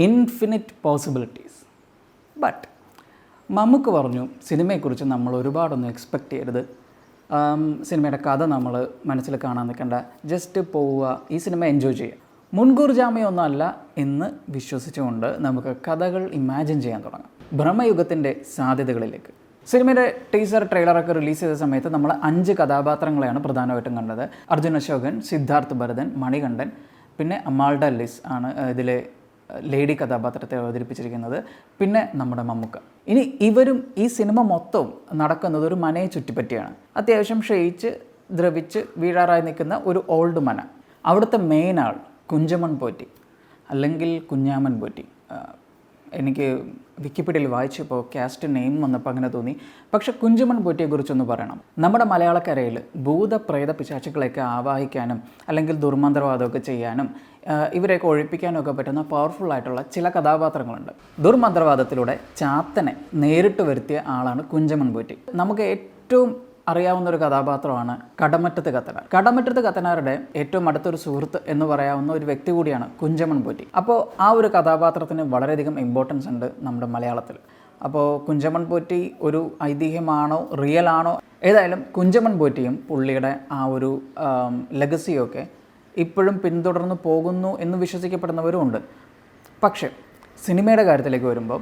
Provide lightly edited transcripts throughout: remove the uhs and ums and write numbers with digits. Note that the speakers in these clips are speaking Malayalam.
Infinite possibilities. ബട്ട് മമ്മൂക്ക് പറഞ്ഞു സിനിമയെക്കുറിച്ച് നമ്മൾ ഒരുപാടൊന്നും എക്സ്പെക്റ്റ് ചെയ്യരുത്, സിനിമയുടെ കഥ നമ്മൾ മനസ്സിൽ കാണാൻ നിൽക്കേണ്ട, ജസ്റ്റ് പോവുക, ഈ സിനിമ എൻജോയ് ചെയ്യുക. മുൻകൂർ ജാമ്യമൊന്നുമല്ല എന്ന് വിശ്വസിച്ചുകൊണ്ട് നമുക്ക് കഥകൾ ഇമാജിൻ ചെയ്യാൻ തുടങ്ങാം. ഭ്രമയുഗത്തിൻ്റെ സാധ്യതകളിലേക്ക്. സിനിമയുടെ ടീസർ ട്രെയിലറൊക്കെ റിലീസ് ചെയ്ത സമയത്ത് നമ്മൾ 5 കഥാപാത്രങ്ങളെയാണ് പ്രധാനമായിട്ടും കണ്ടത്. അർജുൻ അശോകൻ, സിദ്ധാർത്ഥ് ഭരതൻ, മണികണ്ഠൻ, പിന്നെ അമാൾഡ ലിസ് ആണ് ഇതിലെ ലേഡി കഥാപാത്രത്തെ അവതരിപ്പിച്ചിരിക്കുന്നത്, പിന്നെ നമ്മുടെ മമ്മൂക്ക. ഇനി ഇവരും ഈ സിനിമ മൊത്തവും നടക്കുന്നത് ഒരു മനയെ ചുറ്റിപ്പറ്റിയാണ്. അത്യാവശ്യം ക്ഷയിച്ച് ദ്രവിച്ച് വീഴാറായി നിൽക്കുന്ന ഒരു ഓൾഡ് മന. അവിടുത്തെ മെയിൻ ആൾ കുഞ്ചമൺ പോറ്റി അല്ലെങ്കിൽ കുഞ്ഞാമൻ പോറ്റി. എനിക്ക് വിക്കിപീഡിയയിൽ വായിച്ചപ്പോൾ കാസ്റ്റ് നെയിം വന്നപ്പോൾ അങ്ങനെ തോന്നി. പക്ഷെ കുഞ്ചമൺ പോറ്റിയെക്കുറിച്ചൊന്ന് പറയണം. നമ്മുടെ മലയാളക്കരയിൽ ഭൂതപ്രേത പിശാചുക്കളെയൊക്കെ ആവാഹിക്കാനും അല്ലെങ്കിൽ ദുർമന്ത്രവാദമൊക്കെ ചെയ്യാനും ഇവരെയൊക്കെ ഒഴിപ്പിക്കാനും ഒക്കെ പറ്റുന്ന പവർഫുൾ ആയിട്ടുള്ള ചില കഥാപാത്രങ്ങളുണ്ട്. ദുർമന്ത്രവാദത്തിലൂടെ ചാത്തനെ നേരിട്ട് വരുത്തിയ ആളാണ് കുഞ്ചമൺ പോറ്റി. നമുക്ക് ഏറ്റവും അറിയാവുന്ന ഒരു കഥാപാത്രമാണ് കടമറ്റത്ത് കത്തനാർ. കടമറ്റത്ത് കത്തനാരുടെ ഏറ്റവും അടുത്തൊരു സുഹൃത്ത് എന്ന് പറയാവുന്ന ഒരു വ്യക്തി കൂടിയാണ് കുഞ്ചമൺ പോറ്റി. അപ്പോൾ ആ ഒരു കഥാപാത്രത്തിന് വളരെയധികം ഇമ്പോർട്ടൻസ് ഉണ്ട് നമ്മുടെ മലയാളത്തിൽ. അപ്പോൾ കുഞ്ചമൺ പോറ്റി ഒരു ഐതിഹ്യമാണോ റിയൽ ആണോ, ഏതായാലും കുഞ്ചമൺ പോറ്റിയും പുള്ളിയുടെ ആ ഒരു ലെഗസിയൊക്കെ ഇപ്പോഴും പിന്തുടർന്ന് പോകുന്നു എന്ന് വിശ്വസിക്കപ്പെടുന്നവരും ഉണ്ട്. പക്ഷേ സിനിമയുടെ കാര്യത്തിലേക്ക് വരുമ്പോൾ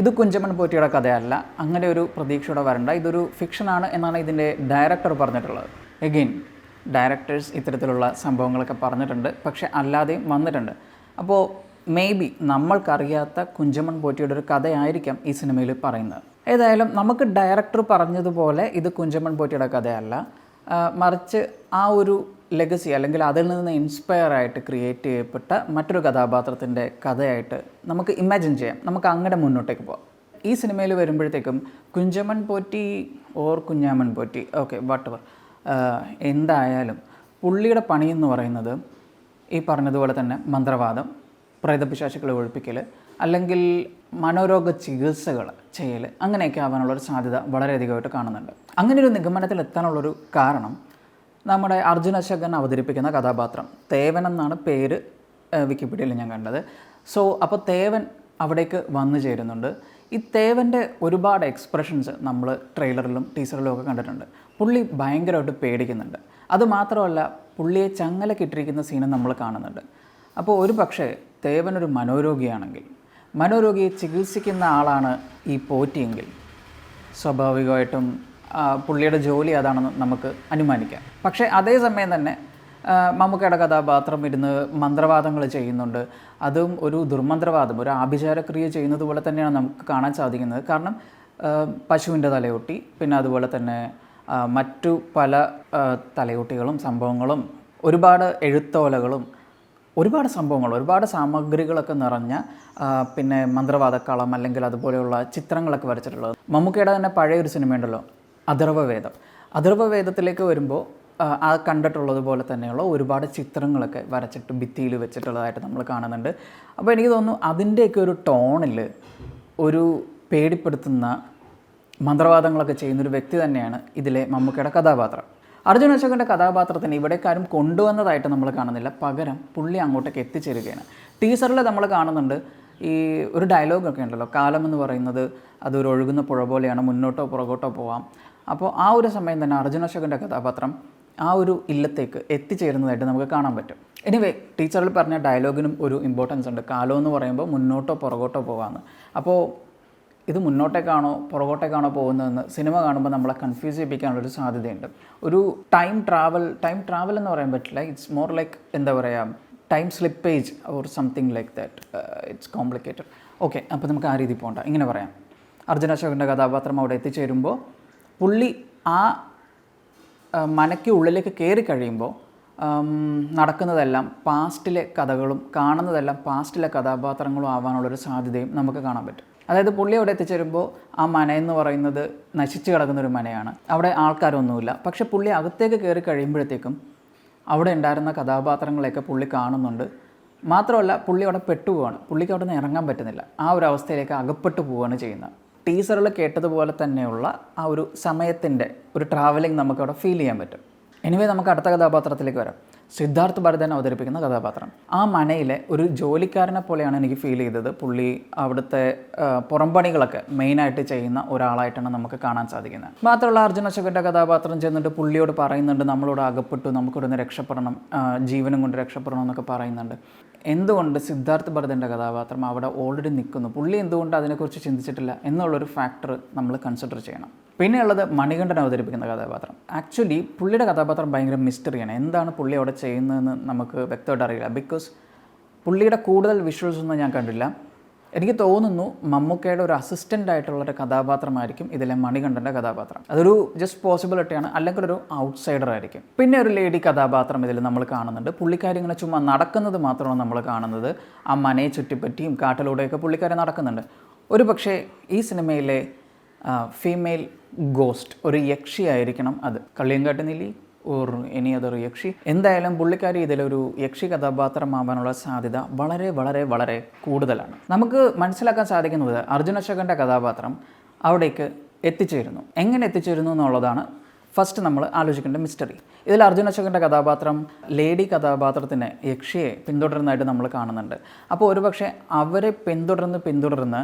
ഇത് കുഞ്ചമൺ പോറ്റിയുടെ കഥയല്ല, അങ്ങനെ ഒരു പ്രതീക്ഷയോടെ വരണ്ട, ഇതൊരു ഫിക്ഷനാണ് എന്നാണ് ഇതിൻ്റെ ഡയറക്ടർ പറഞ്ഞിട്ടുള്ളത്. എഗെയിൻ ഡയറക്ടേഴ്സ് ഇത്തരത്തിലുള്ള സംഭവങ്ങളൊക്കെ പറഞ്ഞിട്ടുണ്ട്, പക്ഷേ അല്ലാതെയും വന്നിട്ടുണ്ട്. അപ്പോൾ മേ ബി നമ്മൾക്കറിയാത്ത കുഞ്ചമൺ പോറ്റിയുടെ ഒരു കഥയായിരിക്കാം ഈ സിനിമയിൽ പറയുന്നത്. ഏതായാലും നമുക്ക് ഡയറക്ടർ പറഞ്ഞതുപോലെ ഇത് കുഞ്ചമൺ പോറ്റിയുടെ കഥയല്ല, മറിച്ച് ആ ഒരു ലെഗസി അല്ലെങ്കിൽ അതിൽ നിന്ന് ഇൻസ്പയർ ആയിട്ട് ക്രിയേറ്റ് ചെയ്യപ്പെട്ട മറ്റൊരു കഥാപാത്രത്തിൻ്റെ കഥയായിട്ട് നമുക്ക് ഇമാജിൻ ചെയ്യാം. നമുക്ക് അങ്ങനെ മുന്നോട്ടേക്ക് പോകാം. ഈ സിനിമയിൽ വരുമ്പോഴത്തേക്കും Kunjamon Potti or Kunjaman Potti, okay whatever, എന്തായാലും പുള്ളിയുടെ പണി എന്ന് പറയുന്നത് ഈ പറഞ്ഞതുപോലെ തന്നെ മന്ത്രവാദം, പ്രേതപിശാചുക്കളെ ഒഴിപ്പിക്കൽ, അല്ലെങ്കിൽ മനോരോഗ ചികിത്സകൾ ചെയ്യൽ, അങ്ങനെയൊക്കെ ആവാനുള്ളൊരു സാധ്യത വളരെയധികമായിട്ട് കാണുന്നുണ്ട്. അങ്ങനെ ഒരു നിഗമനത്തിൽ എത്താനുള്ളൊരു കാരണം നമ്മുടെ അർജുൻ അശോകൻ അവതരിപ്പിക്കുന്ന കഥാപാത്രം തേവൻ എന്നാണ് പേര് വിക്കിപീഡിയയിൽ ഞാൻ കണ്ടത്. അപ്പോൾ തേവൻ അവിടേക്ക് വന്നു ചേരുന്നുണ്ട്. ഈ തേവൻ്റെ ഒരുപാട് എക്സ്പ്രഷൻസ് നമ്മൾ ട്രെയിലറിലും ടീസറിലും ഒക്കെ കണ്ടിട്ടുണ്ട്. പുള്ളി ഭയങ്കരമായിട്ട് പേടിക്കുന്നുണ്ട്. അതുമാത്രമല്ല പുള്ളിയെ ചങ്ങലക്കിട്ടിരിക്കുന്ന സീനും നമ്മൾ കാണുന്നുണ്ട്. അപ്പോൾ ഒരു പക്ഷേ തേവനൊരു മനോരോഗിയാണെങ്കിൽ, മനോരോഗിയെ ചികിത്സിക്കുന്ന ആളാണ് ഈ പോറ്റിയെങ്കിൽ, സ്വാഭാവികമായിട്ടും പുള്ളിയുടെ ജോലി അതാണെന്ന് നമുക്ക് അനുമാനിക്കാം. പക്ഷേ അതേസമയം തന്നെ മമ്മൂക്കയുടെ കഥാപാത്രം ഇരുന്ന് മന്ത്രവാദങ്ങൾ ചെയ്യുന്നുണ്ട്. അതും ഒരു ദുർമന്ത്രവാദം, ഒരു ആഭിചാരക്രിയ ചെയ്യുന്നത് പോലെ തന്നെയാണ് നമുക്ക് കാണാൻ സാധിക്കുന്നത്. കാരണം പശുവിൻ്റെ തലയൊട്ടി, പിന്നെ അതുപോലെ തന്നെ മറ്റു പല തലയൊട്ടികളും സംഭവങ്ങളും, ഒരുപാട് എഴുത്തോലകളും, ഒരുപാട് സംഭവങ്ങൾ, ഒരുപാട് സാമഗ്രികളൊക്കെ നിറഞ്ഞ പിന്നെ മന്ത്രവാദക്കളം അല്ലെങ്കിൽ അതുപോലെയുള്ള ചിത്രങ്ങളൊക്കെ വരച്ചിട്ടുള്ളത്. മമ്മൂക്കയുടെ തന്നെ പഴയൊരു സിനിമയുണ്ടല്ലോ അഥർവവേദം. അഥർവവേദത്തിലേക്ക് വരുമ്പോൾ ആ കണ്ടിട്ടുള്ളതുപോലെ തന്നെയുള്ള ഒരുപാട് ചിത്രങ്ങളൊക്കെ വരച്ചിട്ട് ഭിത്തിയിൽ വെച്ചിട്ടുള്ളതായിട്ട് നമ്മൾ കാണുന്നുണ്ട്. അപ്പോൾ എനിക്ക് തോന്നുന്നു അതിൻ്റെയൊക്കെ ഒരു ടോണിൽ ഒരു പേടിപ്പെടുത്തുന്ന മന്ത്രവാദങ്ങളൊക്കെ ചെയ്യുന്നൊരു വ്യക്തി തന്നെയാണ് ഇതിലെ മമ്മൂക്കയുടെ കഥാപാത്രം. അർജുൻ അശോകൻ്റെ കഥാപാത്രത്തിന് ഇവിടേക്കാരും കൊണ്ടുവന്നതായിട്ട് നമ്മൾ കാണുന്നില്ല, പകരം പുള്ളി അങ്ങോട്ടേക്ക് എത്തിച്ചേരുകയാണ്. ടീസറിൽ നമ്മൾ കാണുന്നുണ്ട് ഈ ഒരു ഡയലോഗൊക്കെ ഉണ്ടല്ലോ, കാലം എന്ന് പറയുന്നത് അതൊരു ഒഴുകുന്ന പുഴ പോലെയാണ്, മുന്നോട്ടോ പുറകോട്ടോ പോവാം. അപ്പോൾ ആ ഒരു സമയം തന്നെ അർജുൻ അശോകൻ്റെ കഥാപാത്രം ആ ഒരു ഇല്ലത്തേക്ക് എത്തിച്ചേരുന്നതായിട്ട് നമുക്ക് കാണാൻ പറ്റും. എനിവേ ടീച്ചറിൽ പറഞ്ഞ ഡയലോഗിനും ഒരു ഇമ്പോർട്ടൻസ് ഉണ്ട്. കാലം എന്ന് പറയുമ്പോൾ മുന്നോട്ടോ പുറകോട്ടോ പോകാമെന്ന്. അപ്പോൾ ഇത് മുന്നോട്ടേക്കാണോ പുറകോട്ടേക്കാണോ പോകുന്നതെന്ന് സിനിമ കാണുമ്പോൾ നമ്മളെ കൺഫ്യൂസ് ചെയ്യിപ്പിക്കാനുള്ളൊരു സാധ്യതയുണ്ട്. ഒരു ടൈം ട്രാവൽ എന്ന് പറയാൻ പറ്റില്ല, ഇറ്റ്സ് മോർ ലൈക്ക് എന്താ പറയുക, time slippage or something like that. It's complicated. Okay, അപ്പോൾ നമുക്ക് ആ രീതി പോകണ്ട, ഇങ്ങനെ പറയാം. അർജുൻ അശോകൻ്റെ കഥാപാത്രം അവിടെ എത്തിച്ചേരുമ്പോൾ പുള്ളി ആ മനയ്ക്ക് ഉള്ളിലേക്ക് കയറി കഴിയുമ്പോൾ നടക്കുന്നതെല്ലാം പാസ്റ്റിലെ കഥകളും കാണുന്നതെല്ലാം പാസ്റ്റിലെ കഥാപാത്രങ്ങളും ആവാനുള്ളൊരു സാധ്യതയും നമുക്ക് കാണാൻ പറ്റും. അതായത് പുള്ളി അവിടെ എത്തിച്ചേരുമ്പോൾ ആ മനയെന്ന് പറയുന്നത് നശിച്ചു കിടക്കുന്നൊരു മനയാണ്, അവിടെ ആൾക്കാരൊന്നുമില്ല. പക്ഷെ പുള്ളി അകത്തേക്ക് കയറി കഴിയുമ്പോഴത്തേക്കും അവിടെ ഉണ്ടായിരുന്ന കഥാപാത്രങ്ങളെയൊക്കെ പുള്ളി കാണുന്നുണ്ട്. മാത്രമല്ല പുള്ളി അവിടെ പെട്ടുപോവാണ്, പുള്ളിക്ക് അവിടെ നിന്ന് ഇറങ്ങാൻ പറ്റുന്നില്ല, ആ ഒരു അവസ്ഥയിലേക്ക് അകപ്പെട്ടു പോവുകയാണ് ചെയ്യുന്നത്. ടീസറിൽ കേട്ടതുപോലെ തന്നെയുള്ള ആ ഒരു സമയത്തിൻ്റെ ഒരു ട്രാവലിംഗ് നമുക്കവിടെ ഫീൽ ചെയ്യാൻ പറ്റും. എനിവേ നമുക്ക് അടുത്ത കഥാപാത്രത്തിലേക്ക് വരാം. സിദ്ധാർത്ഥ് ഭരതൻ അവതരിപ്പിക്കുന്ന കഥാപാത്രം. ആ മനയിലെ ഒരു ജോലിക്കാരനെ പോലെയാണ് എനിക്ക് ഫീൽ ചെയ്തത്. പുള്ളി അവിടുത്തെ പുറംപണികളൊക്കെ മെയിനായിട്ട് ചെയ്യുന്ന ഒരാളായിട്ടാണ് നമുക്ക് കാണാൻ സാധിക്കുന്നത്. മാത്രമല്ല അർജുൻ അശോകൻ്റെ കഥാപാത്രം ചെന്നിട്ട് പുള്ളിയോട് പറയുന്നുണ്ട്, നമ്മളോട് അകപ്പെട്ടു, നമുക്കിവിടുന്ന് രക്ഷപ്പെടണം, ജീവനും കൊണ്ട് രക്ഷപ്പെടണം എന്നൊക്കെ പറയുന്നുണ്ട്. എന്തുകൊണ്ട് സിദ്ധാർത്ഥ് ഭരതൻ്റെ കഥാപാത്രം അവിടെ ഓൾറെഡി നിൽക്കുന്നു, പുള്ളി എന്തുകൊണ്ട് അതിനെക്കുറിച്ച് ചിന്തിച്ചിട്ടില്ല എന്നുള്ളൊരു ഫാക്ടർ നമ്മൾ കൺസിഡർ ചെയ്യണം. പിന്നെയുള്ളത് മണികണ്ഠൻ അവതരിപ്പിക്കുന്ന കഥാപാത്രം. ആക്ച്വലി പുള്ളിയുടെ കഥാപാത്രം ഭയങ്കര മിസ്റ്ററിയാണ്. എന്താണ് പുള്ളി അവിടെ ചെയ്യുന്നതെന്ന് നമുക്ക് വ്യക്തമായിട്ട് അറിയില്ല. ബിക്കോസ് പുള്ളിയുടെ കൂടുതൽ വിഷ്വൽസ് ഒന്നും ഞാൻ കണ്ടില്ല. എനിക്ക് തോന്നുന്നു മമ്മൂക്കയുടെ ഒരു അസിസ്റ്റൻ്റ് ആയിട്ടുള്ളൊരു കഥാപാത്രമായിരിക്കും ഇതിലെ മണികണ്ഠൻ്റെ കഥാപാത്രം. അതൊരു ജസ്റ്റ് പോസിബിലിറ്റിയാണ്, അല്ലെങ്കിൽ ഒരു ഔട്ട്സൈഡർ ആയിരിക്കും. പിന്നെ ഒരു ലേഡി കഥാപാത്രം ഇതിൽ നമ്മൾ കാണുന്നുണ്ട്. പുള്ളിക്കാരി ഇങ്ങനെ ചുമ്മാ നടക്കുന്നത് മാത്രമാണ് നമ്മൾ കാണുന്നത്. ആ മനയെ ചുറ്റിപ്പറ്റിയും കാട്ടിലൂടെയൊക്കെ പുള്ളിക്കാരി നടക്കുന്നുണ്ട്. ഒരു പക്ഷേ ഈ സിനിമയിലെ ഫീമെയിൽ ഗോസ്റ്റ് ഒരു യക്ഷിയായിരിക്കണം അത്. Kalliyankattu Neeli or any other യക്ഷി. എന്തായാലും പുള്ളിക്കാരി ഇതിലൊരു യക്ഷി കഥാപാത്രമാവാനുള്ള സാധ്യത വളരെ വളരെ വളരെ കൂടുതലാണ്. നമുക്ക് മനസ്സിലാക്കാൻ സാധിക്കുന്നത് അർജുൻ അശോകൻ്റെ കഥാപാത്രം അവിടേക്ക് എത്തിച്ചേരുന്നു. എങ്ങനെ എത്തിച്ചേരുന്നു എന്നുള്ളതാണ് ഫസ്റ്റ് നമ്മൾ ആലോചിക്കേണ്ട മിസ്റ്ററി. ഇതിൽ അർജുൻ അശോകൻ്റെ കഥാപാത്രം ലേഡി കഥാപാത്രത്തിന് യക്ഷിയെ പിന്തുടരുന്നതായിട്ട് നമ്മൾ കാണുന്നുണ്ട്. അപ്പോൾ ഒരുപക്ഷെ അവരെ പിന്തുടർന്ന്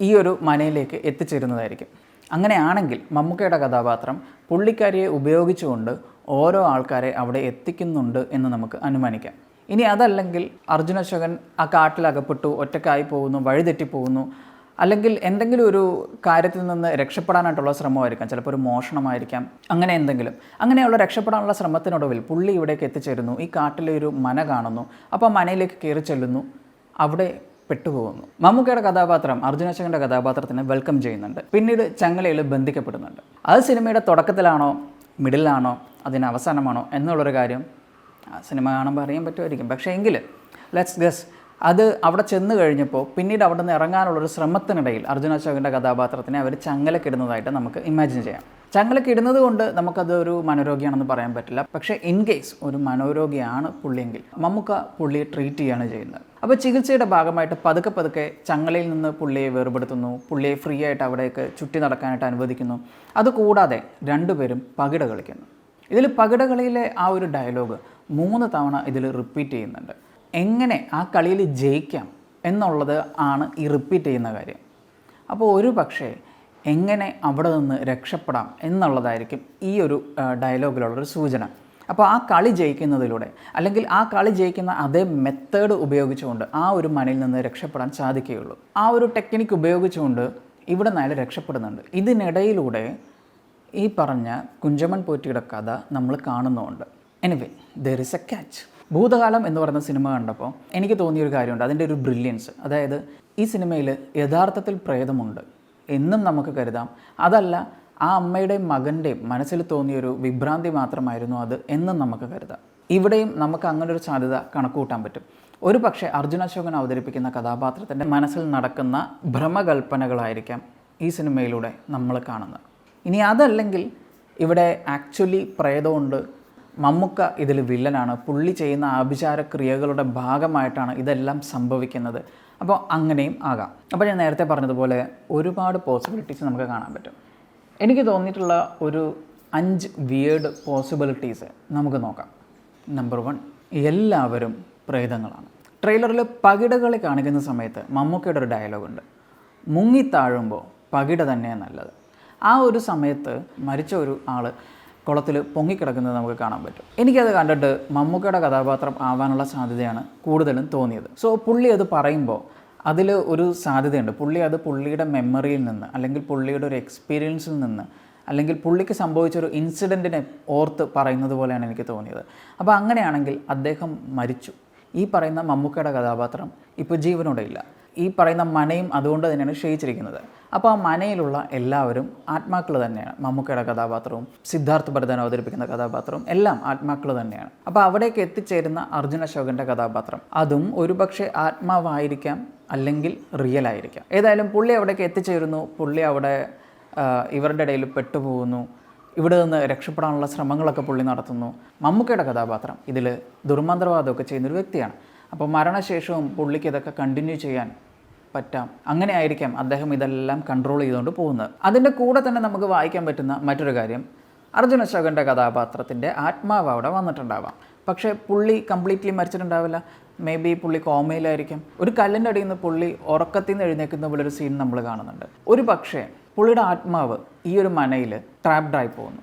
ഈ ഒരു മനയിലേക്ക് എത്തിച്ചേരുന്നതായിരിക്കും. അങ്ങനെയാണെങ്കിൽ മമ്മൂക്കയുടെ കഥാപാത്രം പുള്ളിക്കാരിയെ ഉപയോഗിച്ചുകൊണ്ട് ഓരോ ആൾക്കാരെ അവിടെ എത്തിക്കുന്നുണ്ട് എന്ന് നമുക്ക് അനുമാനിക്കാം. ഇനി അതല്ലെങ്കിൽ അർജുൻ അശോകൻ ആ കാട്ടിലകപ്പെട്ടു, ഒറ്റക്കായി പോകുന്നു, വഴിതെറ്റിപ്പോകുന്നു, അല്ലെങ്കിൽ എന്തെങ്കിലും ഒരു കാര്യത്തിൽ നിന്ന് രക്ഷപ്പെടാനായിട്ടുള്ള ശ്രമമായിരിക്കാം. ചിലപ്പോൾ ഒരു മോഷണമായിരിക്കാം, അങ്ങനെ എന്തെങ്കിലും. അങ്ങനെയുള്ള രക്ഷപ്പെടാനുള്ള ശ്രമത്തിനൊടുവിൽ പുള്ളി ഇവിടേക്ക് എത്തിച്ചേരുന്നു. ഈ കാട്ടിലെ ഒരു മന കാണുന്നു. അപ്പോൾ മനയിലേക്ക് കയറി ചെല്ലുന്നു, അവിടെ പെട്ടുപോകുന്നു. മമ്മൂക്കയുടെ കഥാപാത്രം അർജുൻ അശോകൻ്റെ കഥാപാത്രത്തിനെ വെൽക്കം ചെയ്യുന്നുണ്ട്. പിന്നീട് ചങ്ങലയിൽ ബന്ധിക്കപ്പെടുന്നുണ്ട്. അത് സിനിമയുടെ തുടക്കത്തിലാണോ മിഡിലാണോ അതിന് അവസാനമാണോ എന്നുള്ളൊരു കാര്യം സിനിമ കാണുമ്പോൾ അറിയാൻ പറ്റുമായിരിക്കും. പക്ഷേ എങ്കിൽ ലെറ്റ്സ് ഗസ് അത് അവിടെ ചെന്ന് കഴിഞ്ഞപ്പോൾ പിന്നീട് അവിടെ നിന്ന് ഇറങ്ങാനുള്ളൊരു ശ്രമത്തിനിടയിൽ അർജുൻ അശോകൻ്റെ കഥാപാത്രത്തിനെ അവർ ചങ്ങലക്കിടുന്നതായിട്ട് നമുക്ക് ഇമാജിൻ ചെയ്യാം. ചങ്ങലക്കിടുന്നത് കൊണ്ട് നമുക്കതൊരു മനോരോഗിയാണെന്ന് പറയാൻ പറ്റില്ല. പക്ഷേ ഇൻ കേസ് ഒരു മനോരോഗിയാണ് പുള്ളിയെങ്കിൽ മമ്മൂക്ക പുള്ളിയെ ട്രീറ്റ് ചെയ്യാണ് ചെയ്യുന്നത്. അപ്പോൾ ചികിത്സയുടെ ഭാഗമായിട്ട് പതുക്കെ ചങ്ങലയിൽ നിന്ന് പുള്ളിയെ വേർപെടുത്തുന്നു, പുള്ളിയെ ഫ്രീ ആയിട്ട് അവിടേക്ക് ചുറ്റി നടക്കാനായിട്ട് അനുവദിക്കുന്നു. അതുകൂടാതെ രണ്ടുപേരും പകിട കളിക്കുന്നു. ഇതിൽ പകിടകളിയിലെ ആ ഒരു ഡയലോഗ് 3 തവണ ഇതിൽ റിപ്പീറ്റ് ചെയ്യുന്നുണ്ട്. എങ്ങനെ ആ കളിയിൽ ജയിക്കാം എന്നുള്ളത് ആണ് ഈ റിപ്പീറ്റ് ചെയ്യുന്ന കാര്യം. അപ്പോൾ ഒരു പക്ഷേ എങ്ങനെ അവിടെ നിന്ന് രക്ഷപ്പെടാം എന്നുള്ളതായിരിക്കും ഈ ഒരു ഡയലോഗിലുള്ളൊരു സൂചന. അപ്പോൾ ആ കളി ജയിക്കുന്നതിലൂടെ, അല്ലെങ്കിൽ ആ കളി ജയിക്കുന്ന അതേ മെത്തേഡ് ഉപയോഗിച്ചുകൊണ്ട് ആ ഒരു മനയിൽ നിന്ന് രക്ഷപ്പെടാൻ സാധിക്കുകയുള്ളൂ. ആ ഒരു ടെക്നിക്ക് ഉപയോഗിച്ചുകൊണ്ട് ഇവിടെ നിന്ന് അയാൾ രക്ഷപ്പെടുന്നുണ്ട്. ഇതിനിടയിലൂടെ ഈ പറഞ്ഞ കുഞ്ചമൻ പോറ്റിയുടെ കഥ നമ്മൾ കാണുന്നുമുണ്ട്. Anyway there is a catch. Bhoothakaalam എന്ന് പറയുന്ന സിനിമ കണ്ടപ്പോൾ എനിക്ക് തോന്നിയൊരു കാര്യമുണ്ട്, അതിൻ്റെ ഒരു ബ്രില്യൻസ്. അതായത് ഈ സിനിമയിൽ യഥാർത്ഥത്തിൽ പ്രേതമുണ്ട് എന്നും നമുക്ക് കരുതാം. അതല്ല, ആ അമ്മയുടെയും മകൻ്റെയും മനസ്സിൽ തോന്നിയൊരു വിഭ്രാന്തി മാത്രമായിരുന്നു അത് എന്നും നമുക്ക് കരുതാം. ഇവിടെയും നമുക്ക് അങ്ങനൊരു സാധ്യത കണക്കുകൂട്ടാൻ പറ്റും. ഒരു പക്ഷേ അർജുൻ അശോകൻ അവതരിപ്പിക്കുന്ന കഥാപാത്രത്തിൻ്റെ മനസ്സിൽ നടക്കുന്ന ഭ്രമകൽപ്പനകളായിരിക്കാം ഈ സിനിമയിലൂടെ നമ്മൾ കാണുന്നത്. ഇനി അതല്ലെങ്കിൽ ഇവിടെ ആക്ച്വലി പ്രേതമുണ്ട്, മമ്മൂക്ക ഇതിൽ വില്ലനാണ്, പുള്ളി ചെയ്യുന്ന ആഭിചാര ക്രിയകളുടെ ഭാഗമായിട്ടാണ് ഇതെല്ലാം സംഭവിക്കുന്നത്. അപ്പോൾ അങ്ങനെയും ആകാം. അപ്പോൾ ഞാൻ നേരത്തെ പറഞ്ഞതുപോലെ ഒരുപാട് പോസിബിലിറ്റീസ് നമുക്ക് കാണാൻ പറ്റും. എനിക്ക് തോന്നിയിട്ടുള്ള ഒരു 5 വിയേർഡ് പോസിബിലിറ്റീസ് നമുക്ക് നോക്കാം. നമ്പർ 1, എല്ലാവരും പ്രേതങ്ങളാണ്. ട്രെയിലറിൽ പകിടകളെ കാണിക്കുന്ന സമയത്ത് മമ്മൂക്കയുടെ ഒരു ഡയലോഗുണ്ട്, മുങ്ങിത്താഴുമ്പോൾ പകിട തന്നെയാണ് നല്ലത്. ആ ഒരു സമയത്ത് മരിച്ച ഒരു ആൾ കുളത്തിൽ പൊങ്ങിക്കിടക്കുന്നത് നമുക്ക് കാണാൻ പറ്റും. എനിക്കത് കണ്ടിട്ട് മമ്മൂക്കയുടെ കഥാപാത്രം ആവാനുള്ള സാധ്യതയാണ് കൂടുതലും തോന്നിയത്. സോ പുള്ളി അത് പറയുമ്പോൾ അതിൽ ഒരു സാധ്യതയുണ്ട്. പുള്ളി അത് പുള്ളിയുടെ മെമ്മറിയിൽ നിന്ന്, അല്ലെങ്കിൽ പുള്ളിയുടെ ഒരു എക്സ്പീരിയൻസിൽ നിന്ന്, അല്ലെങ്കിൽ പുള്ളിക്ക് സംഭവിച്ചൊരു ഇൻസിഡൻറ്റിനെ ഓർത്ത് പറയുന്നത് പോലെയാണ് എനിക്ക് തോന്നിയത്. അപ്പോൾ അങ്ങനെയാണെങ്കിൽ അദ്ദേഹം മരിച്ചു. ഈ പറയുന്ന മമ്മൂക്കയുടെ കഥാപാത്രം ഇപ്പോൾ ജീവനോടെ ഇല്ല. ഈ പറയുന്ന മനയും അതുകൊണ്ട് തന്നെയാണ് ക്ഷയിച്ചിരിക്കുന്നത്. അപ്പോൾ ആ മനയിലുള്ള എല്ലാവരും ആത്മാക്കൾ തന്നെയാണ്. മമ്മൂക്കയുടെ കഥാപാത്രവും സിദ്ധാർത്ഥ് ഭരതൻ അവതരിപ്പിക്കുന്ന കഥാപാത്രവും എല്ലാം ആത്മാക്കൾ തന്നെയാണ്. അപ്പോൾ അവിടേക്ക് എത്തിച്ചേരുന്ന അർജുൻ അശോകൻ്റെ കഥാപാത്രം അതും ഒരുപക്ഷെ ആത്മാവായിരിക്കാം, അല്ലെങ്കിൽ റിയൽ ആയിരിക്കാം. ഏതായാലും പുള്ളി അവിടേക്ക് എത്തിച്ചേരുന്നു, പുള്ളി അവിടെ ഇവരുടെ ഇടയിൽ പെട്ടുപോകുന്നു, ഇവിടെ നിന്ന് രക്ഷപ്പെടാനുള്ള ശ്രമങ്ങളൊക്കെ പുള്ളി നടത്തുന്നു. മമ്മൂക്കയുടെ കഥാപാത്രം ഇതിൽ ദുർമന്ത്രവാദമൊക്കെ ചെയ്യുന്നൊരു വ്യക്തിയാണ്. അപ്പോൾ മരണശേഷവും പുള്ളിക്ക് ഇതൊക്കെ കണ്ടിന്യൂ ചെയ്യാൻ പറ്റാം. അങ്ങനെ ആയിരിക്കാം അദ്ദേഹം ഇതെല്ലാം കൺട്രോൾ ചെയ്തുകൊണ്ട് പോകുന്നത്. അതിൻ്റെ കൂടെ തന്നെ നമുക്ക് വായിക്കാൻ പറ്റുന്ന മറ്റൊരു കാര്യം, അർജുൻ അശോകൻ്റെ കഥാപാത്രത്തിൻ്റെ ആത്മാവ് അവിടെ വന്നിട്ടുണ്ടാവാം. പക്ഷേ പുള്ളി കംപ്ലീറ്റ്ലി മരിച്ചിട്ടുണ്ടാവില്ല. മേ ബി പുള്ളി കോമയിലായിരിക്കും. ഒരു കല്ലിൻ്റെ അടിയിൽ നിന്ന് പുള്ളി ഉറക്കത്തിൽ നിന്ന് എഴുന്നേൽക്കുന്ന പോലൊരു സീൻ നമ്മൾ കാണുന്നുണ്ട്. ഒരു പക്ഷേ പുള്ളിയുടെ ആത്മാവ് ഈ ഒരു മനയിൽ ട്രാപ്ഡായി പോകുന്നു.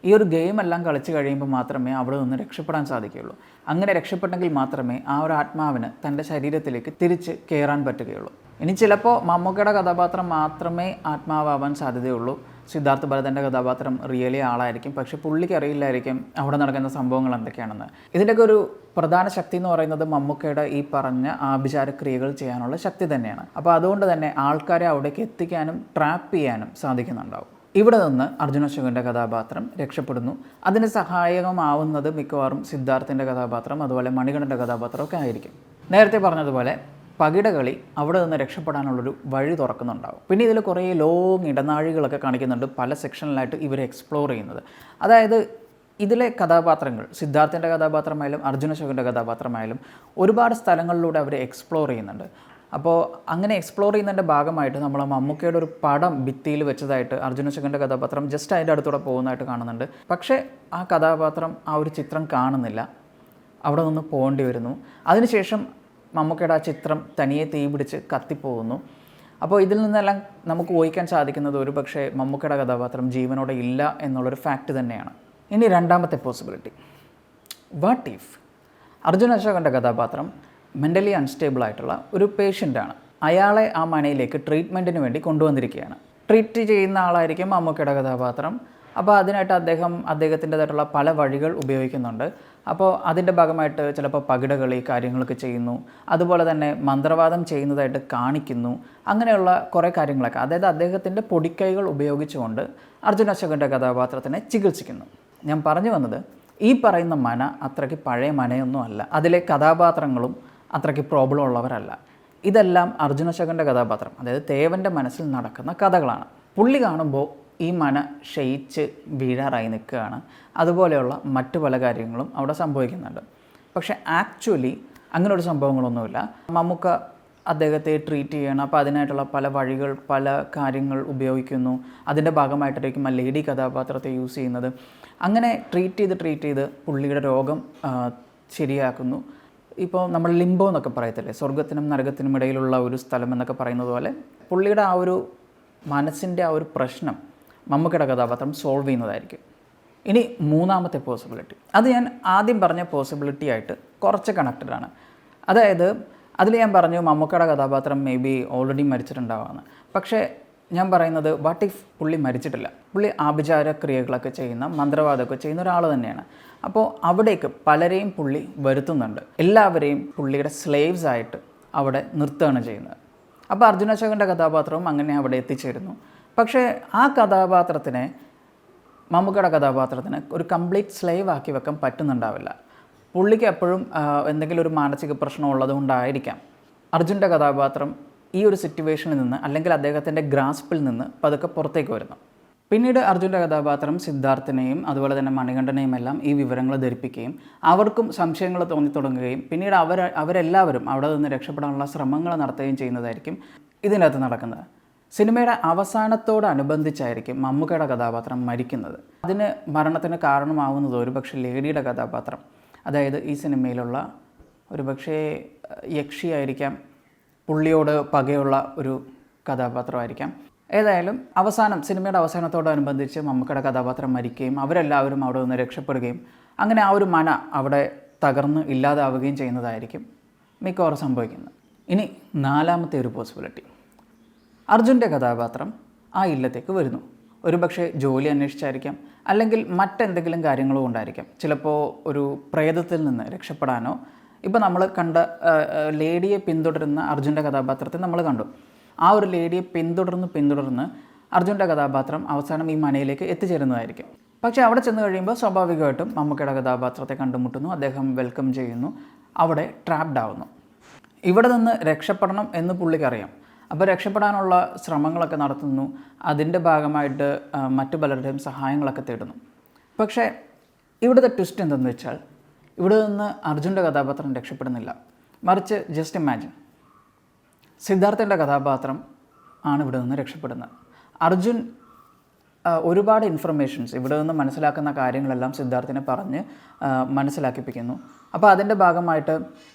ഈ ഒരു ഗെയിം എല്ലാം കളിച്ച് കഴിയുമ്പോൾ മാത്രമേ അവിടെ നിന്ന് രക്ഷപ്പെടാൻ സാധിക്കുകയുള്ളൂ. അങ്ങനെ രക്ഷപ്പെട്ടെങ്കിൽ മാത്രമേ ആ ഒരു ആത്മാവിന് തൻ്റെ ശരീരത്തിലേക്ക് തിരിച്ച് കയറാൻ പറ്റുകയുള്ളൂ. ഇനി ചിലപ്പോൾ മമ്മൂക്കയുടെ കഥാപാത്രം മാത്രമേ ആത്മാവാൻ സാധ്യതയുള്ളൂ. സിദ്ധാർത്ഥ് ഭരതൻ്റെ കഥാപാത്രം റിയലി ആളായിരിക്കും. പക്ഷേ പുള്ളിക്ക് അറിയില്ലായിരിക്കും അവിടെ നടക്കുന്ന സംഭവങ്ങൾ എന്തൊക്കെയാണെന്ന്. ഇതിൻ്റെയൊക്കെ ഒരു പ്രധാന ശക്തി എന്ന് പറയുന്നത് മമ്മൂക്കയുടെ ഈ പറഞ്ഞ ആഭിചാരക്രിയകൾ ചെയ്യാനുള്ള ശക്തി തന്നെയാണ്. അപ്പോൾ അതുകൊണ്ട് തന്നെ ആൾക്കാരെ അവിടേക്ക് എത്തിക്കാനും ട്രാപ്പ് ചെയ്യാനും സാധിക്കുന്നുണ്ടാവും. ഇവിടെ നിന്ന് അർജുൻ അശോകൻ്റെ കഥാപാത്രം രക്ഷപ്പെടുന്നു. അതിന് സഹായകമാവുന്നത് മിക്കവാറും സിദ്ധാർത്ഥിൻ്റെ കഥാപാത്രം, അതുപോലെ മണികണ്ഠൻ്റെ കഥാപാത്രമൊക്കെ ആയിരിക്കും. നേരത്തെ പറഞ്ഞതുപോലെ പകിടകളി അവിടെ നിന്ന് രക്ഷപ്പെടാനുള്ളൊരു വഴി തുറക്കുന്നുണ്ടാവും. പിന്നെ ഇതിൽ കുറേ ലോങ് ഇടനാഴികളൊക്കെ കാണിക്കുന്നുണ്ട്, പല സെക്ഷനിലായിട്ട് ഇവർ എക്സ്പ്ലോർ ചെയ്യുന്നത്. അതായത് ഇതിലെ കഥാപാത്രങ്ങൾ, സിദ്ധാർത്ഥിൻ്റെ കഥാപാത്രമായാലും അർജുൻ അശോകൻ്റെ കഥാപാത്രമായാലും ഒരുപാട് സ്ഥലങ്ങളിലൂടെ അവർ എക്സ്പ്ലോർ ചെയ്യുന്നുണ്ട്. അപ്പോൾ അങ്ങനെ എക്സ്പ്ലോർ ചെയ്യുന്നതിൻ്റെ ഭാഗമായിട്ട് നമ്മൾ മമ്മൂക്കയുടെ ഒരു പടം ഭിത്തിയിൽ വെച്ചതായിട്ട് അർജുൻ അശോകൻ്റെ കഥാപാത്രം ജസ്റ്റ് അതിൻ്റെ അടുത്തൂടെ പോകുന്നതായിട്ട് കാണുന്നുണ്ട്. പക്ഷേ ആ കഥാപാത്രം ആ ഒരു ചിത്രം കാണുന്നില്ല, അവിടെ നിന്ന് പോകേണ്ടി വരുന്നു. അതിനുശേഷം മമ്മൂക്കയുടെ ആ ചിത്രം തനിയെ തീ പിടിച്ച് കത്തിപ്പോകുന്നു. അപ്പോൾ ഇതിൽ നിന്നെല്ലാം നമുക്ക് ഊഹിക്കാൻ സാധിക്കുന്നത് ഒരു പക്ഷേ മമ്മൂക്കയുടെ കഥാപാത്രം ജീവനോടെ ഇല്ല എന്നുള്ളൊരു ഫാക്റ്റ് തന്നെയാണ്. ഇനി രണ്ടാമത്തെ പോസിബിലിറ്റി, വാട്ട് ഇഫ് അർജുൻ അശോകൻ്റെ കഥാപാത്രം മെൻ്റലി അൺസ്റ്റേബിൾ ആയിട്ടുള്ള ഒരു പേഷ്യൻ്റാണ്. അയാളെ ആ മനയിലേക്ക് ട്രീറ്റ്മെൻറ്റിന് വേണ്ടി കൊണ്ടുവന്നിരിക്കുകയാണ്. ട്രീറ്റ് ചെയ്യുന്ന ആളായിരിക്കും മമ്മൂക്കയുടെ കഥാപാത്രം. അപ്പോൾ അതിനായിട്ട് അദ്ദേഹത്തിൻ്റെതായിട്ടുള്ള പല വഴികൾ ഉപയോഗിക്കുന്നുണ്ട്. അപ്പോൾ അതിൻ്റെ ഭാഗമായിട്ട് ചിലപ്പോൾ പകിടകളി കാര്യങ്ങളൊക്കെ ചെയ്യുന്നു, അതുപോലെ തന്നെ മന്ത്രവാദം ചെയ്യുന്നതായിട്ട് കാണിക്കുന്നു. അങ്ങനെയുള്ള കുറേ കാര്യങ്ങളൊക്കെ, അതായത് അദ്ദേഹത്തിൻ്റെ പൊടിക്കൈകൾ ഉപയോഗിച്ചുകൊണ്ട് അർജുൻ അശോകൻ്റെ കഥാപാത്രത്തിനെ ചികിത്സിക്കുന്നു. ഞാൻ പറഞ്ഞു വന്നത്, ഈ പറയുന്ന മന അത്രയ്ക്ക് പഴയ മനയൊന്നും അല്ല. അതിലെ കഥാപാത്രങ്ങളും അത്രയ്ക്ക് പ്രോബ്ലം ഉള്ളവരല്ല. ഇതെല്ലാം അർജുൻ അശോകൻ്റെ കഥാപാത്രം, അതായത് തേവൻ്റെ മനസ്സിൽ നടക്കുന്ന കഥകളാണ്. പുള്ളി കാണുമ്പോൾ ഈ മന ക്ഷയിച്ച് വീഴാറായി നിൽക്കുകയാണ്. അതുപോലെയുള്ള മറ്റു പല കാര്യങ്ങളും അവിടെ സംഭവിക്കുന്നുണ്ട്. പക്ഷേ ആക്ച്വലി അങ്ങനെ ഒരു സംഭവങ്ങളൊന്നുമില്ല. മമ്മൂക്ക അദ്ദേഹത്തെ ട്രീറ്റ് ചെയ്യണം. അപ്പോൾ അതിനായിട്ടുള്ള പല വഴികൾ, പല കാര്യങ്ങൾ ഉപയോഗിക്കുന്നു. അതിൻ്റെ ഭാഗമായിട്ടായിരിക്കും ആ ലേഡി കഥാപാത്രത്തെ യൂസ് ചെയ്യുന്നത്. അങ്ങനെ ട്രീറ്റ് ചെയ്ത് പുള്ളിയുടെ രോഗം ശരിയാക്കുന്നു. ഇപ്പോൾ നമ്മൾ ലിംബോ എന്നൊക്കെ പറയത്തില്ലേ, സ്വർഗത്തിനും നരകത്തിനും ഇടയിലുള്ള ഒരു സ്ഥലം എന്നൊക്കെ പറയുന്നത് പോലെ പുള്ളിയുടെ ആ ഒരു മനസ്സിൻ്റെ ആ ഒരു പ്രശ്നം മമ്മൂക്കയുടെ കഥാപാത്രം സോൾവ് ചെയ്യുന്നതായിരിക്കും. ഇനി മൂന്നാമത്തെ പോസിബിലിറ്റി, അത് ഞാൻ ആദ്യം പറഞ്ഞ പോസിബിലിറ്റി ആയിട്ട് കുറച്ച് കണക്റ്റഡ് ആണ്. അതായത് അതിൽ ഞാൻ പറഞ്ഞു മമ്മൂക്കയുടെ കഥാപാത്രം മേ ബി ഓൾറെഡി മരിച്ചിട്ടുണ്ടാവാമെന്ന്. പക്ഷേ ഞാൻ പറയുന്നത്, വാട്ട് ഇഫ് പുള്ളി മരിച്ചിട്ടില്ല, പുള്ളി ആഭിചാര ക്രിയകളൊക്കെ ചെയ്യുന്ന, മന്ത്രവാദമൊക്കെ ചെയ്യുന്ന ഒരാൾ തന്നെയാണ്. അപ്പോൾ അവിടേക്ക് പലരെയും പുള്ളി വരുത്തുന്നുണ്ട്. എല്ലാവരെയും പുള്ളിയുടെ സ്ലേവ്സ് ആയിട്ട് അവിടെ നിർത്തുകയാണ് ചെയ്യുന്നത്. അപ്പോൾ അർജുൻ അശോകൻ്റെ കഥാപാത്രവും അങ്ങനെ അവിടെ എത്തിച്ചേരുന്നു. പക്ഷേ ആ കഥാപാത്രത്തിനെ, മമ്മൂക്കയുടെ കഥാപാത്രത്തിന് ഒരു കംപ്ലീറ്റ് സ്ലേവ് ആക്കി വെക്കാൻ പറ്റുന്നുണ്ടാവില്ല. പുള്ളിക്ക് എപ്പോഴും എന്തെങ്കിലും ഒരു മാനസിക പ്രശ്നം ഉള്ളതുകൊണ്ടായിരിക്കാം അർജുൻ്റെ കഥാപാത്രം ഈ ഒരു സിറ്റുവേഷനിൽ നിന്ന്, അല്ലെങ്കിൽ അദ്ദേഹത്തിൻ്റെ ഗ്രാസ്പിൽ നിന്ന് പതുക്കെ പുറത്തേക്ക് വരുന്നു. പിന്നീട് അർജുൻ്റെ കഥാപാത്രം സിദ്ധാർത്ഥിനെയും അതുപോലെ തന്നെ മണികണ്ഠനെയും എല്ലാം ഈ വിവരങ്ങൾ ധരിപ്പിക്കുകയും അവർക്കും സംശയങ്ങൾ തോന്നിത്തുടങ്ങുകയും പിന്നീട് അവരെല്ലാവരും അവിടെ നിന്ന് രക്ഷപ്പെടാനുള്ള ശ്രമങ്ങൾ നടത്തുകയും ചെയ്യുന്നതായിരിക്കും ഇതിനകത്ത് നടക്കുന്നത്. സിനിമയുടെ അവസാനത്തോടനുബന്ധിച്ചായിരിക്കും മമ്മൂക്കയുടെ കഥാപാത്രം മരിക്കുന്നത്. അതിന് മരണത്തിന് കാരണമാവുന്നത് ഒരുപക്ഷെ ലേഡിയുടെ കഥാപാത്രം, അതായത് ഈ സിനിമയിലുള്ള ഒരുപക്ഷെ യക്ഷിയായിരിക്കാം, പുള്ളിയോട് പകയുള്ള ഒരു കഥാപാത്രമായിരിക്കാം. ഏതായാലും സിനിമയുടെ അവസാനത്തോടനുബന്ധിച്ച് മമ്മൂക്കയുടെ കഥാപാത്രം മരിക്കുകയും അവരെല്ലാവരും അവിടെ നിന്ന് രക്ഷപ്പെടുകയും അങ്ങനെ ആ ഒരു മന അവിടെ തകർന്ന് ഇല്ലാതാവുകയും ചെയ്യുന്നതായിരിക്കും മിക്കവാറും സംഭവിക്കുന്നത്. ഇനി നാലാമത്തെ ഒരു പോസിബിലിറ്റി, അർജുൻ്റെ കഥാപാത്രം ആ ഇല്ലത്തേക്ക് വരുന്നു. ഒരുപക്ഷെ ജോലി അന്വേഷിച്ചായിരിക്കാം, അല്ലെങ്കിൽ മറ്റെന്തെങ്കിലും കാര്യങ്ങളും കൊണ്ടായിരിക്കാം. ചിലപ്പോൾ ഒരു പ്രേതത്തിൽ നിന്ന് രക്ഷപ്പെടാനോ, ഇപ്പോൾ നമ്മൾ കണ്ട ലേഡിയെ പിന്തുടരുന്ന അർജുൻ്റെ കഥാപാത്രത്തെ നമ്മൾ കണ്ടു. ആ ഒരു ലേഡിയെ പിന്തുടർന്ന് അർജുൻ്റെ കഥാപാത്രം അവസാനം ഈ മനയിലേക്ക് എത്തിച്ചേരുന്നതായിരിക്കും. പക്ഷേ അവിടെ ചെന്ന് കഴിയുമ്പോൾ സ്വാഭാവികമായിട്ടും മമ്മൂക്കയുടെ കഥാപാത്രത്തെ കണ്ടുമുട്ടുന്നു, അദ്ദേഹം വെൽക്കം ചെയ്യുന്നു, അവിടെ ട്രാപ്ഡ് ആവുന്നു. ഇവിടെ നിന്ന് രക്ഷപ്പെടണം എന്ന് പുള്ളിക്കറിയാം. അപ്പോൾ രക്ഷപ്പെടാനുള്ള ശ്രമങ്ങളൊക്കെ നടത്തുന്നു. അതിൻ്റെ ഭാഗമായിട്ട് മറ്റു പലരുടെയും സഹായങ്ങളൊക്കെ തേടുന്നു. പക്ഷേ ഇവിടുത്തെ ട്വിസ്റ്റ് എന്തെന്ന് വെച്ചാൽ, ഇവിടെ നിന്ന് അർജുൻ്റെ കഥാപാത്രം രക്ഷപ്പെടുന്നില്ല. മറിച്ച് ജസ്റ്റ് ഇമാജിൻ, സിദ്ധാർത്ഥൻ്റെ കഥാപാത്രം ആണ് ഇവിടെ നിന്ന് രക്ഷപ്പെടുന്നത്. അർജുൻ ഒരുപാട് ഇൻഫർമേഷൻസ് ഇവിടെ നിന്ന് മനസ്സിലാക്കുന്ന കാര്യങ്ങളെല്ലാം സിദ്ധാർത്ഥിനെ പറഞ്ഞ് മനസ്സിലാക്കിപ്പിക്കുന്നു. അപ്പോൾ അതിൻ്റെ ഭാഗമായിട്ട്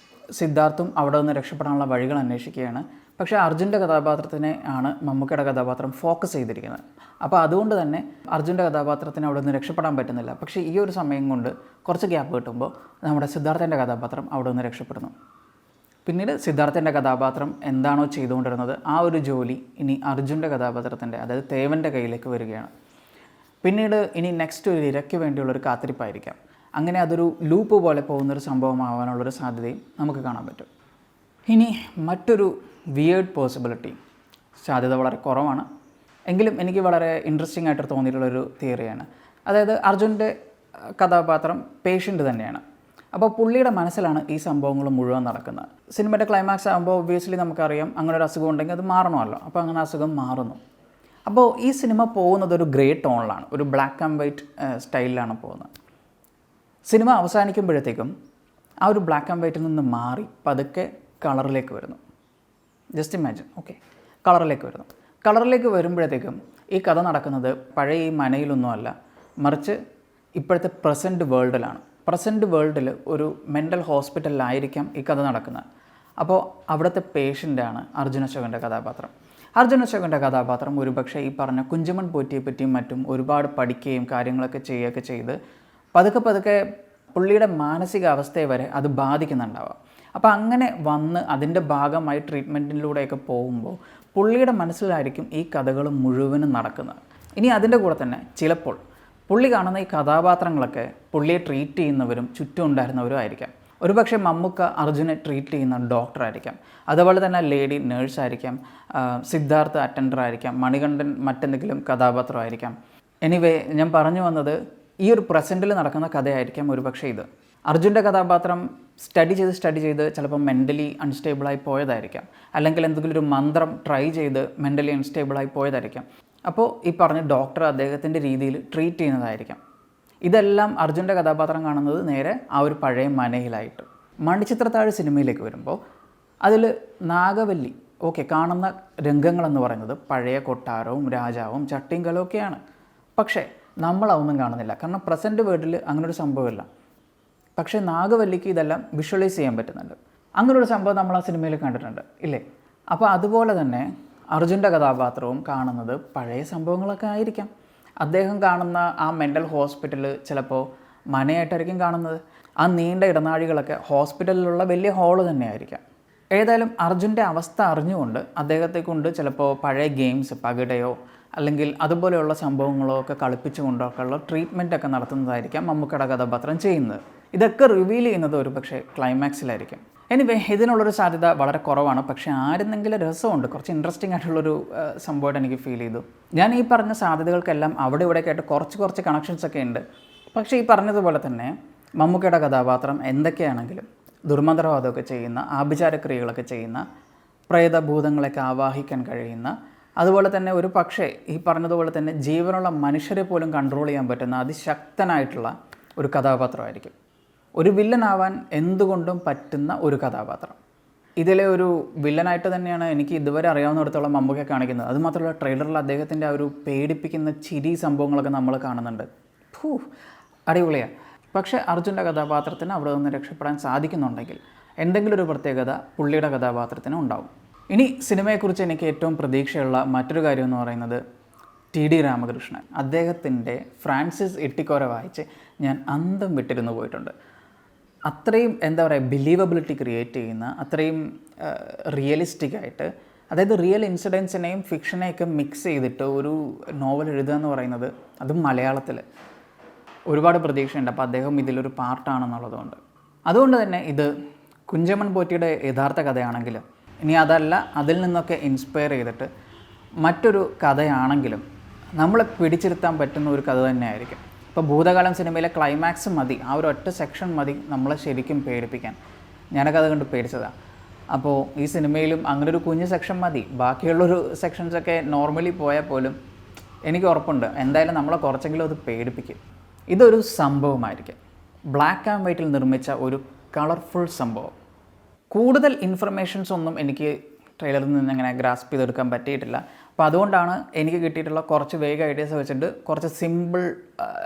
സിദ്ധാർത്ഥും അവിടെ നിന്ന് രക്ഷപ്പെടാനുള്ള വഴികൾ അന്വേഷിക്കുകയാണ്. പക്ഷേ അർജുൻ്റെ കഥാപാത്രത്തിനെ ആണ് മമ്മൂക്കയുടെ കഥാപാത്രം ഫോക്കസ് ചെയ്തിരിക്കുന്നത്. അപ്പോൾ അതുകൊണ്ട് തന്നെ അർജുൻ്റെ കഥാപാത്രത്തിന് അവിടെ നിന്ന് രക്ഷപ്പെടാൻ പറ്റുന്നില്ല. പക്ഷേ ഈ ഒരു സമയം കൊണ്ട് കുറച്ച് ഗ്യാപ്പ് കിട്ടുമ്പോൾ നമ്മുടെ സിദ്ധാർത്ഥൻ്റെ കഥാപാത്രം അവിടെ നിന്ന് രക്ഷപ്പെടുന്നു. പിന്നീട് സിദ്ധാർത്ഥൻ്റെ കഥാപാത്രം എന്താണോ ചെയ്തുകൊണ്ടിരുന്നത് ആ ഒരു ജോലി ഇനി അർജുൻ്റെ കഥാപാത്രത്തിൻ്റെ, അതായത് തേവൻ്റെ കയ്യിലേക്ക് വരികയാണ്. പിന്നീട് ഇനി നെക്സ്റ്റ് ഒരു ഇരയ്ക്ക് വേണ്ടിയുള്ളൊരു കാത്തിരിപ്പായിരിക്കാം. അങ്ങനെ അതൊരു ലൂപ്പ് പോലെ പോകുന്നൊരു സംഭവമാവാനുള്ളൊരു സാധ്യതയും നമുക്ക് കാണാൻ പറ്റും. ഇനി മറ്റൊരു വിയേർഡ് പോസിബിലിറ്റി, സാധ്യത വളരെ കുറവാണ് എങ്കിലും എനിക്ക് വളരെ ഇൻട്രസ്റ്റിംഗ് ആയിട്ട് തോന്നിയിട്ടുള്ളൊരു തിയറിയാണ്. അതായത് അർജുൻ്റെ കഥാപാത്രം പേഷ്യൻ്റ് തന്നെയാണ്. അപ്പോൾ പുള്ളിയുടെ മനസ്സിലാണ് ഈ സംഭവങ്ങൾ മുഴുവൻ നടക്കുന്നത്. സിനിമയുടെ ക്ലൈമാക്സ് ആകുമ്പോൾ ഒബ്വിയസ്ലി നമുക്കറിയാം അങ്ങനെ ഒരു അസുഖം ഉണ്ടെങ്കിൽ അത് മാറണമല്ലോ. അപ്പോൾ അങ്ങനെ അസുഖം മാറുന്നു. അപ്പോൾ ഈ സിനിമ പോകുന്നത് ഒരു ഗ്രേ ടോണിലാണ്, ഒരു ബ്ലാക്ക് ആൻഡ് വൈറ്റ് സ്റ്റൈലിലാണ് പോകുന്നത്. സിനിമ അവസാനിക്കുമ്പോഴത്തേക്കും ആ ഒരു ബ്ലാക്ക് ആൻഡ് വൈറ്റിൽ നിന്ന് മാറി പതുക്കെ കളറിലേക്ക് വരുന്നു. ജസ്റ്റ് ഇമാജിൻ, ഓക്കെ, കളറിലേക്ക് വരുമ്പോഴത്തേക്കും ഈ കഥ നടക്കുന്നത് പഴയ ഈ മനയിലൊന്നുമല്ല, മറിച്ച് ഇപ്പോഴത്തെ പ്രസൻറ്റ് വേൾഡിലാണ്. പ്രസൻറ്റ് വേൾഡിൽ ഒരു മെൻ്റൽ ഹോസ്പിറ്റലിലായിരിക്കാം ഈ കഥ നടക്കുന്നത്. അപ്പോൾ അവിടുത്തെ പേഷ്യൻ്റാണ് അർജുൻ അശോകൻ്റെ കഥാപാത്രം. അർജുൻ അശോകൻ്റെ കഥാപാത്രം ഒരുപക്ഷെ ഈ പറഞ്ഞ കുഞ്ചമൺ പോറ്റിയെ പറ്റിയും മറ്റും ഒരുപാട് പഠിക്കുകയും കാര്യങ്ങളൊക്കെ ചെയ്യുകയൊക്കെ ചെയ്ത് പതുക്കെ പുള്ളിയുടെ മാനസികാവസ്ഥയെ വരെ അത് ബാധിക്കുന്നുണ്ടാവാം. അപ്പോൾ അങ്ങനെ വന്ന് അതിൻ്റെ ഭാഗമായി ട്രീറ്റ്മെൻറ്റിലൂടെയൊക്കെ പോകുമ്പോൾ പുള്ളിയുടെ മനസ്സിലായിരിക്കും ഈ കഥകൾ മുഴുവനും നടക്കുന്നത്. ഇനി അതിൻ്റെ കൂടെ തന്നെ ചിലപ്പോൾ പുള്ളി കാണുന്ന ഈ കഥാപാത്രങ്ങളൊക്കെ പുള്ളിയെ ട്രീറ്റ് ചെയ്യുന്നവരും ചുറ്റും ഉണ്ടായിരുന്നവരും ആയിരിക്കാം. ഒരുപക്ഷെ മമ്മൂക്ക അർജുനെ ട്രീറ്റ് ചെയ്യുന്ന ഡോക്ടറായിരിക്കാം, അതുപോലെ തന്നെ ലേഡി നേഴ്സായിരിക്കാം, സിദ്ധാർത്ഥ അറ്റൻഡറായിരിക്കാം, മണികണ്ഠൻ മറ്റെന്തെങ്കിലും കഥാപാത്രമായിരിക്കാം. എനിവേ, ഞാൻ പറഞ്ഞു വന്നത് ഈ ഒരു പ്രസൻറ്റിൽ നടക്കുന്ന കഥയായിരിക്കാം ഒരുപക്ഷെ ഇത്. അർജുൻ്റെ കഥാപാത്രം സ്റ്റഡി ചെയ്ത് ചിലപ്പോൾ മെൻ്റലി അൺസ്റ്റേബിളായി പോയതായിരിക്കാം, അല്ലെങ്കിൽ എന്തെങ്കിലും ഒരു മന്ത്രം ട്രൈ ചെയ്ത് മെൻ്റലി അൺസ്റ്റേബിളായി പോയതായിരിക്കാം. അപ്പോൾ ഈ പറഞ്ഞ ഡോക്ടർ അദ്ദേഹത്തിൻ്റെ രീതിയിൽ ട്രീറ്റ് ചെയ്യുന്നതായിരിക്കാം. ഇതെല്ലാം അർജുൻ്റെ കഥാപാത്രം കാണുന്നത് നേരെ ആ ഒരു പഴയ മനയിലായിട്ട്. മണിച്ചിത്രത്താഴ് സിനിമയിലേക്ക് വരുമ്പോൾ അതിൽ നാഗവല്ലി കാണുന്ന രംഗങ്ങളെന്ന് പറയുന്നത് പഴയ കൊട്ടാരവും രാജാവും ചട്ടിയും കലമൊക്കെയാണ്. പക്ഷേ നമ്മളതൊന്നും കാണുന്നില്ല, കാരണം പ്രസൻറ്റ് വേൾഡിൽ അങ്ങനൊരു സംഭവമില്ല. പക്ഷേ നാഗവല്ലിക്ക് ഇതെല്ലാം വിഷ്വലൈസ് ചെയ്യാൻ പറ്റുന്നുണ്ട്. അങ്ങനൊരു സംഭവം നമ്മൾ ആ സിനിമയിൽ കണ്ടിട്ടുണ്ട്, ഇല്ലേ? അപ്പോൾ അതുപോലെ തന്നെ അർജുൻ്റെ കഥാപാത്രവും കാണുന്നത് പഴയ സംഭവങ്ങളൊക്കെ ആയിരിക്കാം. അദ്ദേഹം കാണുന്ന ആ മെൻ്റൽ ഹോസ്പിറ്റൽ ചിലപ്പോൾ മനയായിട്ടായിരിക്കും കാണുന്നത്. ആ നീണ്ട ഇടനാഴികളൊക്കെ ഹോസ്പിറ്റലിലുള്ള വലിയ ഹാള് തന്നെയായിരിക്കാം. ഏതായാലും അർജുൻ്റെ അവസ്ഥ അറിഞ്ഞുകൊണ്ട് അദ്ദേഹത്തെ കൊണ്ട് ചിലപ്പോൾ പഴയ ഗെയിംസ്, പകിടയോ അല്ലെങ്കിൽ അതുപോലെയുള്ള സംഭവങ്ങളോ ഒക്കെ കളിപ്പിച്ചുകൊണ്ടൊക്കെ ഉള്ള ട്രീറ്റ്മെൻറ്റൊക്കെ നടത്തുന്നതായിരിക്കാം മമ്മൂക്കയുടെ കഥാപാത്രം ചെയ്യുന്നത്. ഇതൊക്കെ റിവീൽ ചെയ്യുന്നത് ഒരു പക്ഷേ ക്ലൈമാക്സിലായിരിക്കും. എനിവേ, ഇതിനുള്ളൊരു സാധ്യത വളരെ കുറവാണ്. പക്ഷേ ആരെന്നെങ്കിലും രസമുണ്ട്, കുറച്ച് ഇൻട്രസ്റ്റിംഗ് ആയിട്ടുള്ളൊരു സംഭവമായിട്ട് എനിക്ക് ഫീൽ ചെയ്തു. ഞാൻ ഈ പറഞ്ഞ സാധ്യതകൾക്കെല്ലാം അവിടെ ഇവിടെയൊക്കെ ആയിട്ട് കുറച്ച് കണക്ഷൻസൊക്കെ ഉണ്ട്. പക്ഷേ ഈ പറഞ്ഞതുപോലെ തന്നെ മമ്മൂക്കയുടെ കഥാപാത്രം എന്തൊക്കെയാണെങ്കിലും ദുർമന്ത്രവാദമൊക്കെ ചെയ്യുന്ന, ആഭിചാരക്രിയകളൊക്കെ ചെയ്യുന്ന, പ്രേതഭൂതങ്ങളൊക്കെ ആവാഹിക്കാൻ കഴിയുന്ന, അതുപോലെ തന്നെ ഒരു പക്ഷേ ഈ പറഞ്ഞതുപോലെ തന്നെ ജീവനുള്ള മനുഷ്യരെ പോലും കൺട്രോൾ ചെയ്യാൻ പറ്റുന്ന അതിശക്തനായിട്ടുള്ള ഒരു കഥാപാത്രമായിരിക്കും. ഒരു വില്ലനാവാൻ എന്തുകൊണ്ടും പറ്റുന്ന ഒരു കഥാപാത്രം. ഇതിലെ ഒരു വില്ലനായിട്ട് തന്നെയാണ് എനിക്ക് ഇതുവരെ അറിയാവുന്നിടത്തോളം മമ്മൂക്ക കാണിക്കുന്നത്. അതുമാത്രമല്ല, ട്രെയിലറിൽ അദ്ദേഹത്തിൻ്റെ ആ ഒരു പേടിപ്പിക്കുന്ന ചിരി സംഭവങ്ങളൊക്കെ നമ്മൾ കാണുന്നുണ്ട്. അടിപൊളിയാണ്. പക്ഷേ അർജുൻ്റെ കഥാപാത്രത്തിന് അവിടെ നിന്ന് രക്ഷപ്പെടാൻ സാധിക്കുന്നുണ്ടെങ്കിൽ എന്തെങ്കിലും ഒരു പ്രത്യേകത പുള്ളിയുടെ കഥാപാത്രത്തിന് ഉണ്ടാവും. ഇനി സിനിമയെക്കുറിച്ച് എനിക്ക് ഏറ്റവും പ്രതീക്ഷയുള്ള മറ്റൊരു കാര്യം എന്ന് പറയുന്നത് TD രാമകൃഷ്ണൻ. അദ്ദേഹത്തിൻ്റെ ഫ്രാൻസിസ് എട്ടിക്കോര വായിച്ച് ഞാൻ അന്തം വിട്ടിരുന്നു പോയിട്ടുണ്ട്. അത്രയും ബിലീവബിലിറ്റി ക്രിയേറ്റ് ചെയ്യുന്ന, അത്രയും റിയലിസ്റ്റിക് ആയിട്ട്, അതായത് റിയൽ ഇൻസിഡൻസിനെയും ഫിക്ഷനെയൊക്കെ മിക്സ് ചെയ്തിട്ട് ഒരു നോവൽ എഴുതുക എന്ന് പറയുന്നത്, അതും മലയാളത്തിൽ, ഒരുപാട് പ്രതീക്ഷയുണ്ട്. അപ്പോൾ അദ്ദേഹം ഇതിലൊരു പാർട്ടാണെന്നുള്ളതുകൊണ്ട്. അതുകൊണ്ട് തന്നെ ഇത് കുഞ്ചമൺ പോറ്റിയുടെ യഥാർത്ഥ കഥയാണെങ്കിലും, ഇനി അതല്ല അതിൽ നിന്നൊക്കെ ഇൻസ്പയർ ചെയ്തിട്ട് മറ്റൊരു കഥയാണെങ്കിലും നമ്മളെ പിടിച്ചിരുത്താൻ പറ്റുന്ന ഒരു കഥ തന്നെയായിരിക്കും. ഇപ്പോൾ ഭൂതകാലം സിനിമയിലെ ക്ലൈമാക്സ് മതി, ആ ഒരു ഒറ്റ സെക്ഷൻ മതി നമ്മളെ ശരിക്കും പേടിപ്പിക്കാൻ. ഞാനൊക്കെ അത് കണ്ട് പേടിച്ചതാണ്. അപ്പോൾ ഈ സിനിമയിലും അങ്ങനെ ഒരു കുഞ്ഞ് സെക്ഷൻ മതി. ബാക്കിയുള്ളൊരു സെക്ഷൻസൊക്കെ നോർമലി പോയാൽ പോലും എനിക്ക് ഉറപ്പുണ്ട് എന്തായാലും നമ്മളെ കുറച്ചെങ്കിലും അത് പേടിപ്പിക്കും. ഇതൊരു സംഭവമായിരിക്കും, ബ്ലാക്ക് ആൻഡ് വൈറ്റിൽ നിർമ്മിച്ച ഒരു കളർഫുൾ സംഭവം. കൂടുതൽ ഇൻഫർമേഷൻസ് ഒന്നും എനിക്ക് ട്രെയിലറിൽ നിന്ന് അങ്ങനെ ഗ്രാസ്പ് ചെയ്തെടുക്കാൻ പറ്റിയിട്ടില്ല. അപ്പോൾ അതുകൊണ്ടാണ് എനിക്ക് കിട്ടിയിട്ടുള്ള കുറച്ച് വേഗ ഐഡിയാസ് വെച്ചിട്ട് കുറച്ച് സിമ്പിൾ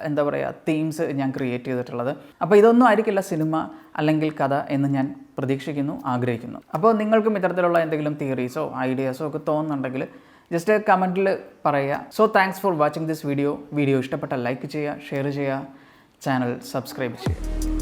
എന്താ പറയുക തീംസ് ഞാൻ ക്രിയേറ്റ് ചെയ്തിട്ടുള്ളത്. അപ്പോൾ ഇതൊന്നും ആയിരിക്കില്ല സിനിമ അല്ലെങ്കിൽ കഥ എന്ന് ഞാൻ പ്രതീക്ഷിക്കുന്നു, ആഗ്രഹിക്കുന്നു. അപ്പോൾ നിങ്ങൾക്കും ഇത്തരത്തിലുള്ള എന്തെങ്കിലും തിയറീസോ ഐഡിയാസോ ഒക്കെ തോന്നുന്നുണ്ടെങ്കിൽ ജസ്റ്റ് കമൻറ്റിൽ പറയുക. So thanks for watching this video. Video ഇഷ്ടപ്പെട്ടാൽ ലൈക്ക് ചെയ്യുക, ഷെയർ ചെയ്യുക, ചാനൽ സബ്സ്ക്രൈബ് ചെയ്യുക.